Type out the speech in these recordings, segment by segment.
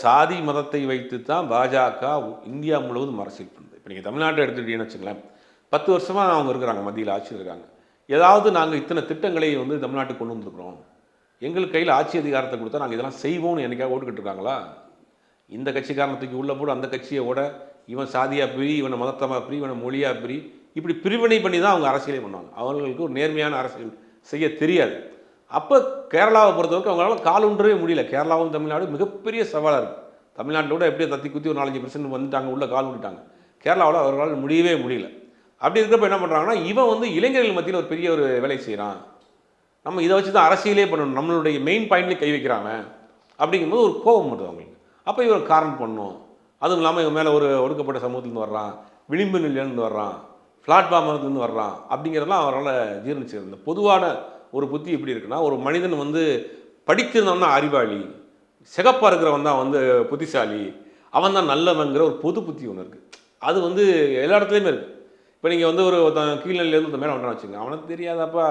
சாதி மதத்தை வைத்து தான் பாஜக இந்தியா முழுவதும் அரசியல் பண்ணுது. இப்போ நீங்கள் தமிழ்நாட்டை எடுத்துக்கிட்டீங்கன்னு வச்சுங்களேன், 10 வருஷமாக அவங்க இருக்கிறாங்க, மத்தியில் ஆட்சியில் இருக்காங்க. ஏதாவது நாங்கள் இத்தனை திட்டங்களை வந்து தமிழ்நாட்டுக்கு கொண்டு வந்திருக்கிறோம், எங்களுக்கு கையில் ஆட்சி அதிகாரத்தை கொடுத்தா நாங்கள் இதெல்லாம் செய்வோம்னு என்னைக்காக ஓட்டுக்கிட்டு இருக்காங்களா? இந்த கட்சிக்காரனத்துக்கு உள்ள போட அந்த கட்சியை ஓட, இவன் சாதியாக பிரி, இவனை மதத்தமாக பிரி, இவனை மொழியாக பிரி, இப்படி பிரிவினை பண்ணி தான் அவங்க அரசியலே பண்ணுவாங்க. அவர்களுக்கு ஒரு நேர்மையான அரசியல் செய்ய தெரியாது. அப்போ கேரளாவை பொறுத்தவரைக்கும் அவங்களால காலூன்றவே முடியல. கேரளாவும் தமிழ்நாடு மிகப்பெரிய சவாலாக இருக்குது. தமிழ்நாட்டில் கூட எப்படியோ தத்தி குத்தி ஒரு 4-5% வந்துட்டாங்க, உள்ள கால் விட்டுட்டாங்க. கேரளாவில் அவர்களால் முடியவே முடியல. அப்படி இருக்கிறப்ப என்ன பண்ணுறாங்கன்னா, இவன் வந்து இளைஞர்கள் மத்தியில் ஒரு பெரிய ஒரு வேலை செய்கிறான், நம்ம இதை வச்சு தான் அரசியலே பண்ணணும், நம்மளுடைய மெயின் பாயிண்ட்லேயே கை வைக்கிறாங்க அப்படிங்கும்போது ஒரு கோபம் வருது அவங்களுக்கு. அப்போ இவர் காரணம் பண்ணணும். அதுவும் இல்லாமல் இவன் மேலே ஒரு ஒடுக்கப்பட்ட சமூகத்துலேருந்து வர்றான், விளிம்பு நிலையிலேருந்து வர்றான், பிளாட்ஃபார்ம்லேருந்து வர்றான் அப்படிங்கிறதெல்லாம் அவரால் ஜீர்ணிச்சிருந்த இந்த பொதுவான ஒரு புத்தி எப்படி இருக்குன்னா, ஒரு மனிதன் வந்து படித்திருந்தவன் தான் அறிவாளி, சிகப்பாக இருக்கிறவன் தான் வந்து புத்திசாலி, அவன் தான் நல்லவங்கிற ஒரு பொது புத்தி ஒன்று இருக்குது. அது வந்து எல்லா இடத்துலையுமே இருக்குது. இப்போ நீங்கள் வந்து ஒரு கீழ்நிலையிலேருந்து மேலே வந்தான்னு வச்சுங்க, அவனுக்கு தெரியாதப்பா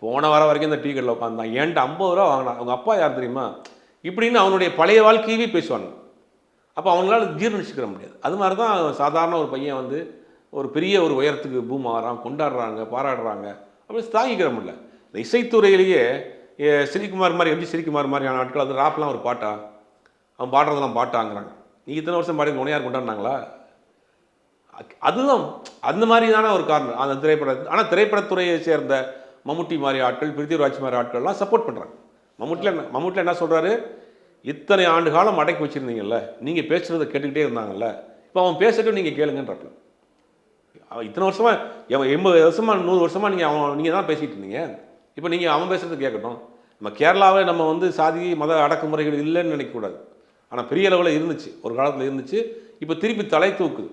போன வர வரைக்கும் இந்த டீ கடையில் உட்காந்தான், ஏன்ட்டு 50 ரூபா வாங்கினான், அவங்க அப்பா யார் தெரியுமா இப்படின்னு அவனுடைய பழைய வாழ்க்கையவே பேசுவாங்க. அப்போ அவங்களால ஜீர்ணிச்சுக்கிற முடியாது. அது மாதிரி தான் சாதாரண ஒரு பையன் வந்து ஒரு பெரிய ஒரு உயரத்துக்கு பூம் ஆகிறான், கொண்டாடுறாங்க, பாராடுறாங்க, அப்படி தாங்கிக்கிற முடியல. இந்த இசைத்துறையிலேயே ஸ்ரீகுமார் மாதிரி, எம்ஜி ஸ்ரீகுமார் மாதிரியான ஆட்கள் அது ராப்லாம் ஒரு பாட்டா, அவன் பாடுறதெல்லாம் பாட்டாங்கிறாங்க. நீங்கள் இத்தனை வருஷம் பாடி உனையார் கொண்டாடினாங்களா? அதுதான் அந்த மாதிரியான ஒரு காரணம் அந்த திரைப்படத்து. ஆனால் திரைப்படத்துறையை சேர்ந்த மம்முட்டி மாதிரி ஆட்கள், பிருத்திவிராஜ் மாதிரி ஆட்கள்லாம் சப்போர்ட் பண்ணுறாங்க. மம்முட்டியில் என்ன சொல்கிறாரு, இத்தனை ஆண்டு காலம் அடக்கி வச்சுருந்தீங்கல்ல, நீங்கள் பேசுகிறத கேட்டுக்கிட்டே இருந்தாங்கல்ல, இப்போ அவன் பேசட்டும் நீங்கள் கேளுங்கன்றப்ப. அவன் இத்தனை வருஷமாக 80 வருஷமாக 100 வருஷமாக நீங்கள் தான் பேசிகிட்டு இருந்தீங்க, இப்போ நீங்கள் அவன் பேசுகிறது கேட்கட்டும். நம்ம கேரளாவை நம்ம வந்து சாதி மத அடக்குமுறைகள் இல்லைன்னு நினைக்கக்கூடாது. ஆனால் பெரிய அளவில் இருந்துச்சு, ஒரு காலத்தில் இருந்துச்சு, இப்போ திருப்பி தலை தூக்குது.